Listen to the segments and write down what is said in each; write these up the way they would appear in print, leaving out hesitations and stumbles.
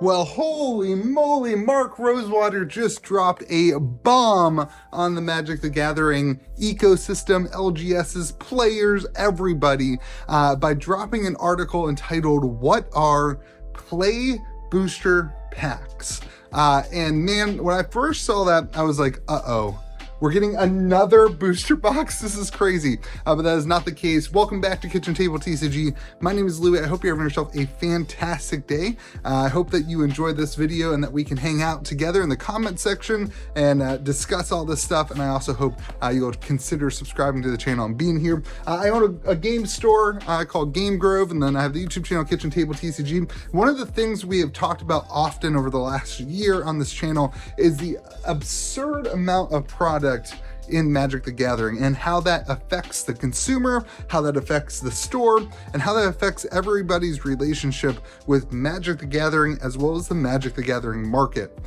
Well, holy moly, Mark Rosewater just dropped a bomb on the Magic the Gathering ecosystem, LGS's players, everybody, by dropping an article entitled, "What Are Play Booster Packs?" And man, when I first saw that, I was like, uh-oh. We're getting another booster box. This is crazy, but that is not the case. Welcome back to Kitchen Table TCG. My name is Louie. I hope you're having yourself a fantastic day. I hope that you enjoyed this video and that we can hang out together in the comment section and discuss all this stuff. And I also hope you'll consider subscribing to the channel and being here. I own a game store called Game Grove, and then I have the YouTube channel Kitchen Table TCG. One of the things we have talked about often over the last year on this channel is the absurd amount of product in Magic the Gathering and how that affects the consumer, how that affects the store, and how that affects everybody's relationship with Magic the Gathering as well as the Magic the Gathering market.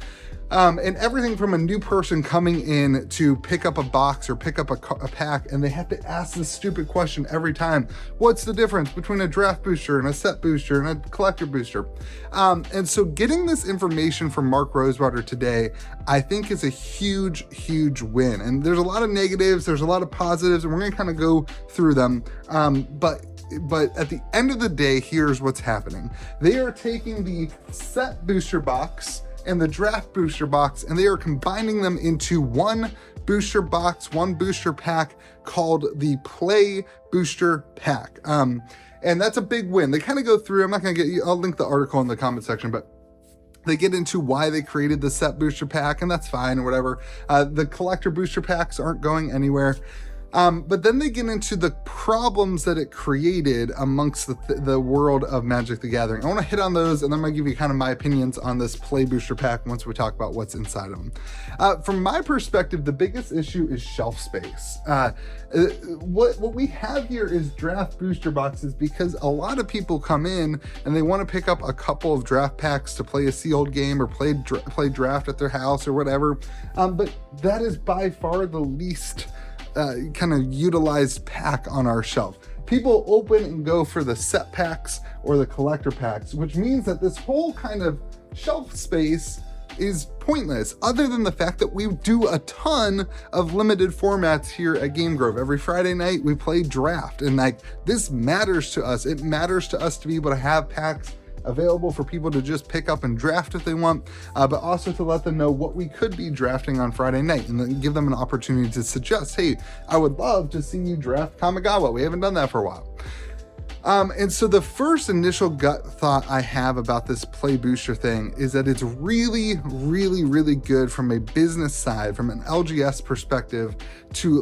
And everything from a new person coming in to pick up a box or pick up a pack, and they have to ask this stupid question every time: what's the difference between a draft booster and a set booster and a collector booster? And so getting this information from Mark Rosewater today, I think is a huge, huge win. And there's a lot of negatives, there's a lot of positives, and we're gonna kind of go through them. But at the end of the day, here's what's happening. They are taking the set booster box and the draft booster box, and they are combining them into one booster box, one booster pack called the Play Booster Pack. And that's a big win. They kind of go through, I'm not gonna I'll link the article in the comment section, but they get into why they created the set booster pack, and that's fine or whatever. The collector booster packs aren't going anywhere. But then they get into the problems that it created amongst the world of Magic the Gathering. I want to hit on those, and then I'm going to give you kind of my opinions on this Play Booster Pack once we talk about what's inside of them. From my perspective, the biggest issue is shelf space. What we have here is draft booster boxes because a lot of people come in and they want to pick up a couple of draft packs to play a sealed game or play draft at their house or whatever. But that is by far the least kind of utilized pack on our shelf. People open and go for the set packs or the collector packs, which means that this whole kind of shelf space is pointless, other than the fact that we do a ton of limited formats here at Game Grove. Every Friday night we play draft, and like, this matters to us. It matters to us to be able to have packs available for people to just pick up and draft if they want, but also to let them know what we could be drafting on Friday night, and then give them an opportunity to suggest, hey, I would love to see you draft Kamigawa. We haven't done that for a while. And so the first initial gut thought I have about this Play Booster thing is that it's really, really, really good from a business side, from an LGS perspective, to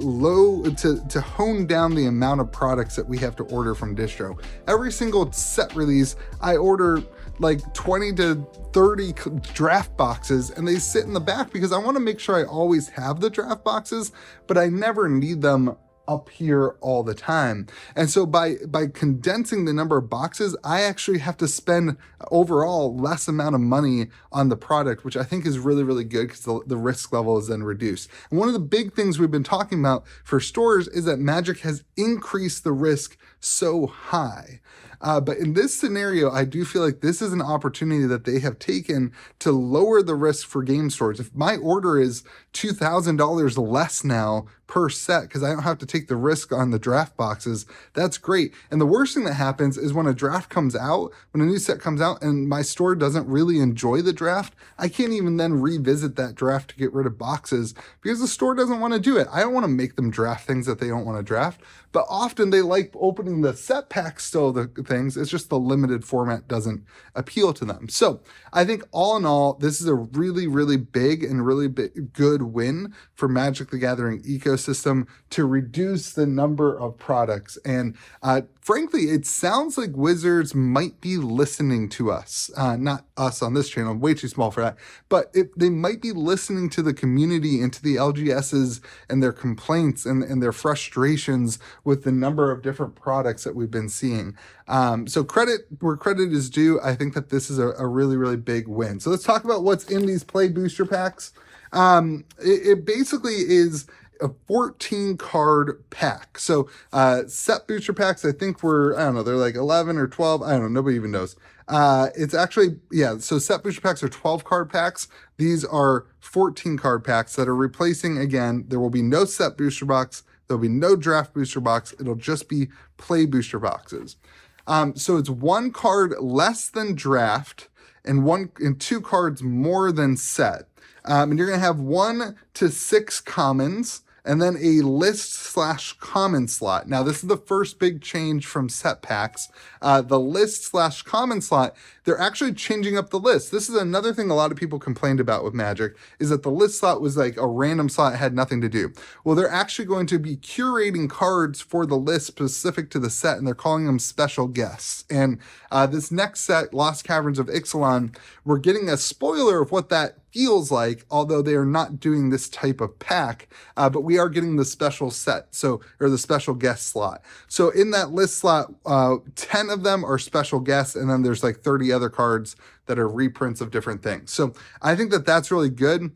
hone down the amount of products that we have to order from distro. Every single set release, I order like 20 to 30 draft boxes, and they sit in the back because I want to make sure I always have the draft boxes, but I never need them up here all the time. And so by condensing the number of boxes, I actually have to spend overall less amount of money on the product, which I think is really, really good because the risk level is then reduced. And one of the big things we've been talking about for stores is that Magic has increased the risk so high. But in this scenario, I do feel like this is an opportunity that they have taken to lower the risk for game stores. If my order is $2,000 less now per set, because I don't have to take the risk on the draft boxes, that's great. And the worst thing that happens is when a draft comes out, when a new set comes out and my store doesn't really enjoy the draft, I can't even then revisit that draft to get rid of boxes because the store doesn't want to do it. I don't want to make them draft things that they don't want to draft, but often they like opening the set packs still, the things. It's just the limited format doesn't appeal to them. So I think all in all, this is a really, really big and really good win for Magic the Gathering ecosystem to reduce the number of products. And frankly, it sounds like Wizards might be listening to us, not us on this channel, I'm way too small for that, but they might be listening to the community and to the LGSs and their complaints and their frustrations with the number of different products that we've been seeing. So credit where credit is due. I think that this is a really, really big win. So let's talk about what's in these Play Booster Packs. It basically is a 14 card pack. So set booster packs, I think I don't know, they're like 11 or 12. I don't know. Nobody even knows. It's actually, yeah. So set booster packs are 12 card packs. These are 14 card packs that are replacing, again, there will be no set booster box. There'll be no draft booster box. It'll just be play booster boxes. So it's one card less than draft and two cards more than set. And you're going to have 1 to 6 commons and then a list/common slot. Now, this is the first big change from set packs. The list/common slot, they're actually changing up the list. This is another thing a lot of people complained about with Magic, is that the list slot was like a random slot, had nothing to do. Well, they're actually going to be curating cards for the list specific to the set, and they're calling them special guests. And this next set, Lost Caverns of Ixalan, we're getting a spoiler of what that feels like, although they are not doing this type of pack, but we are getting the special set, or the special guest slot. So in that list slot, 10 of them are special guests, and then there's like 30 other cards that are reprints of different things. So I think that that's really good.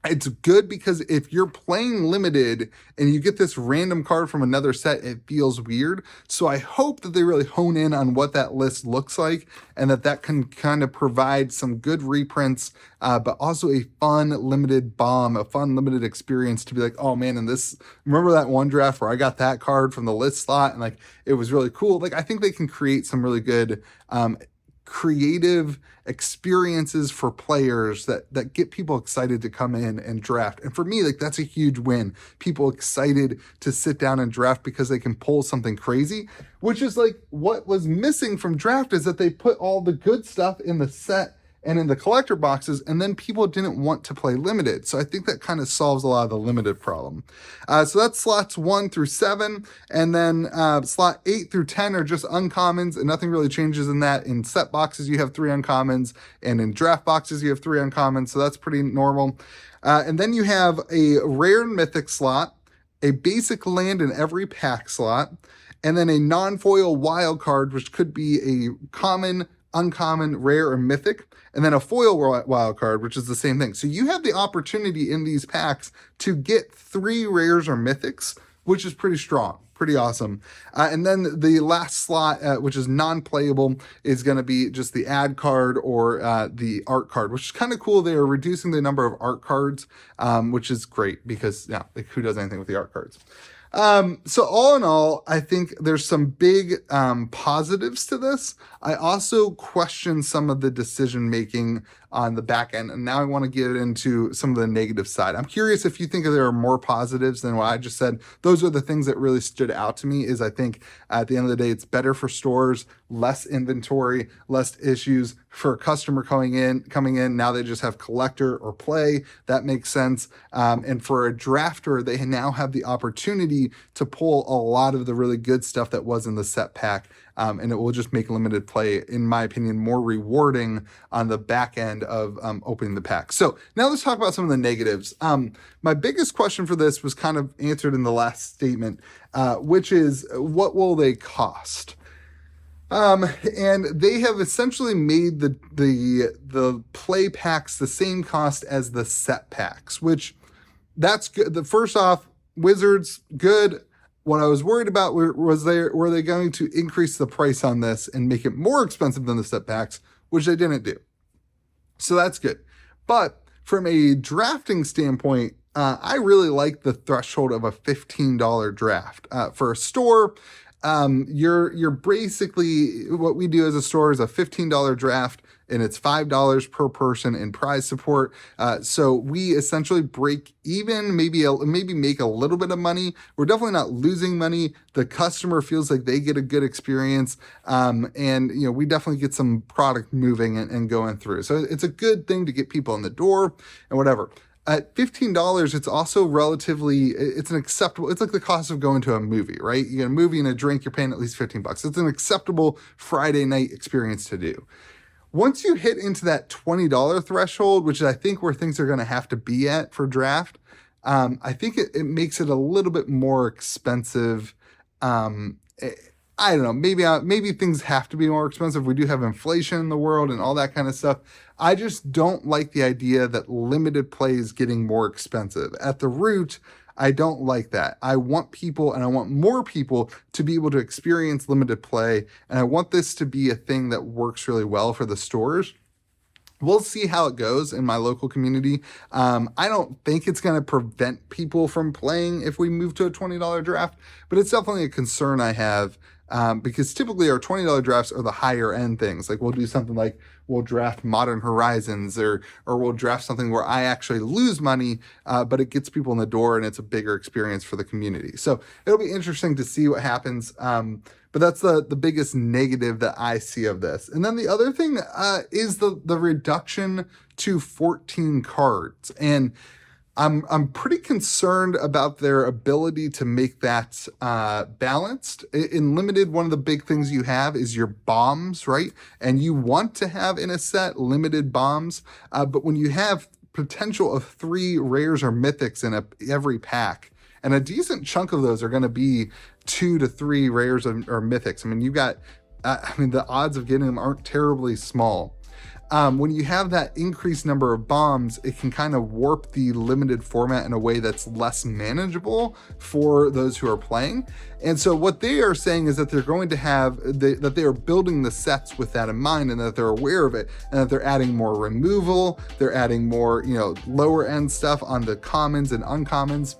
It's good because if you're playing limited and you get this random card from another set, it feels weird. So I hope that they really hone in on what that list looks like, and that can kind of provide some good reprints, but also a fun limited bomb, a fun limited experience to be like, oh man, remember that one draft where I got that card from the list slot and like it was really cool. Like I think they can create some really good creative experiences for players that get people excited to come in and draft. And for me, like that's a huge win. People excited to sit down and draft because they can pull something crazy, which is like what was missing from draft, is that they put all the good stuff in the set and in the collector boxes, and then people didn't want to play limited. So I think that kind of solves a lot of the limited problem. So that's slots 1 through 7, and then slot 8 through 10 are just uncommons, and nothing really changes in that. In set boxes, you have 3 uncommons, and in draft boxes, you have 3 uncommons, so that's pretty normal. And then you have a rare and mythic slot, a basic land in every pack slot, and then a non-foil wild card, which could be a common, uncommon, rare, or mythic, and then a foil wild card, which is the same thing. So you have the opportunity in these packs to get 3 rares or mythics, which is pretty strong, pretty awesome. And then the last slot, which is non-playable, is going to be just the ad card or the art card, which is kind of cool. They are reducing the number of art cards, which is great because like who does anything with the art cards? So all in all, I think there's some big positives to this. I also question some of the decision making on the back end, and now I want to get into some of the negative side. I'm curious if you think there are more positives than what I just said. Those are the things that really stood out to me. Is I think at the end of the day, it's better for stores, less inventory, less issues for a customer coming in. Now they just have collector or play. That makes sense. And for a drafter, they now have the opportunity to pull a lot of the really good stuff that was in the set pack. And it will just make limited play, in my opinion, more rewarding on the back end of opening the pack. So now let's talk about some of the negatives. My biggest question for this was kind of answered in the last statement, which is what will they cost? And they have essentially made the play packs the same cost as the set packs, which that's good. First off, Wizards, good. What I was worried about were they going to increase the price on this and make it more expensive than the set packs, which they didn't do. So that's good. But from a drafting standpoint, I really like the threshold of a $15 draft. For a store, you're basically, what we do as a store is a $15 draft, and it's $5 per person in prize support. So we essentially break even, maybe make a little bit of money. We're definitely not losing money. The customer feels like they get a good experience. And we definitely get some product moving and going through. So it's a good thing to get people in the door and whatever. At $15, it's also it's like the cost of going to a movie, right? You get a movie and a drink, you're paying at least $15. It's an acceptable Friday night experience to do. Once you hit into that $20 threshold, which I think where things are going to have to be at for draft, I think it makes it a little bit more expensive. I don't know, maybe things have to be more expensive. We do have inflation in the world and all that kind of stuff. I just don't like the idea that limited play is getting more expensive. At the root, I don't like that. I want people, and I want more people to be able to experience limited play. And I want this to be a thing that works really well for the stores. We'll see how it goes in my local community. I don't think it's going to prevent people from playing if we move to a $20 draft, but it's definitely a concern I have, because typically our $20 drafts are the higher end things. Like we'll do something like we'll draft Modern Horizons, or we'll draft something where I actually lose money, but it gets people in the door and it's a bigger experience for the community. So it'll be interesting to see what happens. But that's the biggest negative that I see of this. And then the other thing is the reduction to 14 cards. And I'm pretty concerned about their ability to make that balanced. In limited, one of the big things you have is your bombs, right? And you want to have in a set limited bombs. But when you have potential of 3 rares or mythics in every pack, and a decent chunk of those are going to be 2 to 3 rares or mythics. I mean, you've got, the odds of getting them aren't terribly small. When you have that increased number of bombs, it can kind of warp the limited format in a way that's less manageable for those who are playing. And so what they are saying is that they're going to have, that they are building the sets with that in mind, and that they're aware of it, and that they're adding more removal, they're adding more, lower end stuff on the commons and uncommons.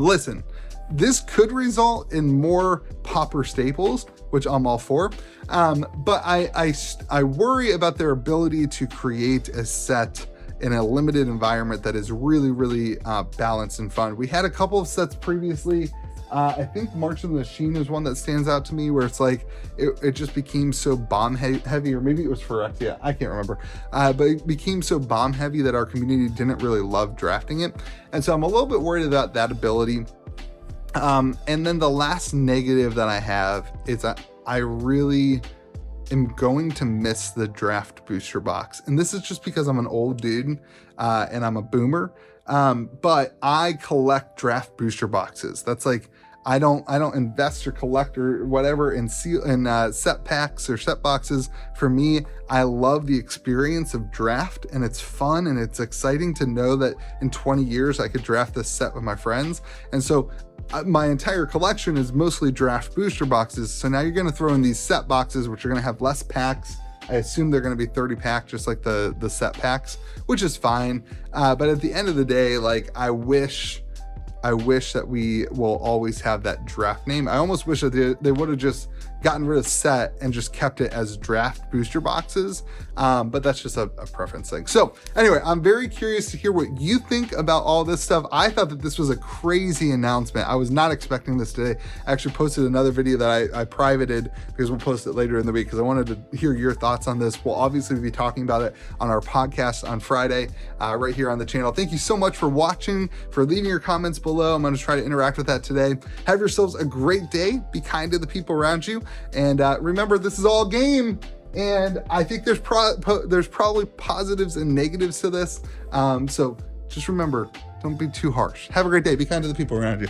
Listen, this could result in more pauper staples, which I'm all for. But I worry about their ability to create a set in a limited environment that is really, really balanced and fun. We had a couple of sets previously. I think March of the Machine is one that stands out to me, where it's like it just became so bomb heavy, or maybe it was Phyrexia, I can't remember. But it became so bomb heavy that our community didn't really love drafting it. And so I'm a little bit worried about that ability. And then the last negative that I have is that I really am going to miss the draft booster box. And this is just because I'm an old dude, and I'm a boomer. But I collect draft booster boxes. That's like, I don't invest or collect or whatever in set packs or set boxes. For me, I love the experience of draft, and it's fun and it's exciting to know that in 20 years I could draft this set with my friends. And so my entire collection is mostly draft booster boxes. So now you're going to throw in these set boxes, which are going to have less packs. I assume they're going to be 30 pack, just like the set packs, which is fine. But at the end of the day, like I wish that we will always have that draft name. I almost wish that they would have just gotten rid of set and just kept it as draft booster boxes. But that's just a preference thing. So anyway, I'm very curious to hear what you think about all this stuff. I thought that this was a crazy announcement. I was not expecting this today. I actually posted another video that I privated, because we'll post it later in the week, because I wanted to hear your thoughts on this. We'll obviously be talking about it on our podcast on Friday, right here on the channel. Thank you so much for watching, for leaving your comments below. I'm going to try to interact with that today. Have yourselves a great day. Be kind to the people around you. And remember, this is all game. And I think there's probably positives and negatives to this. So just remember, don't be too harsh. Have a great day. Be kind to the people around you.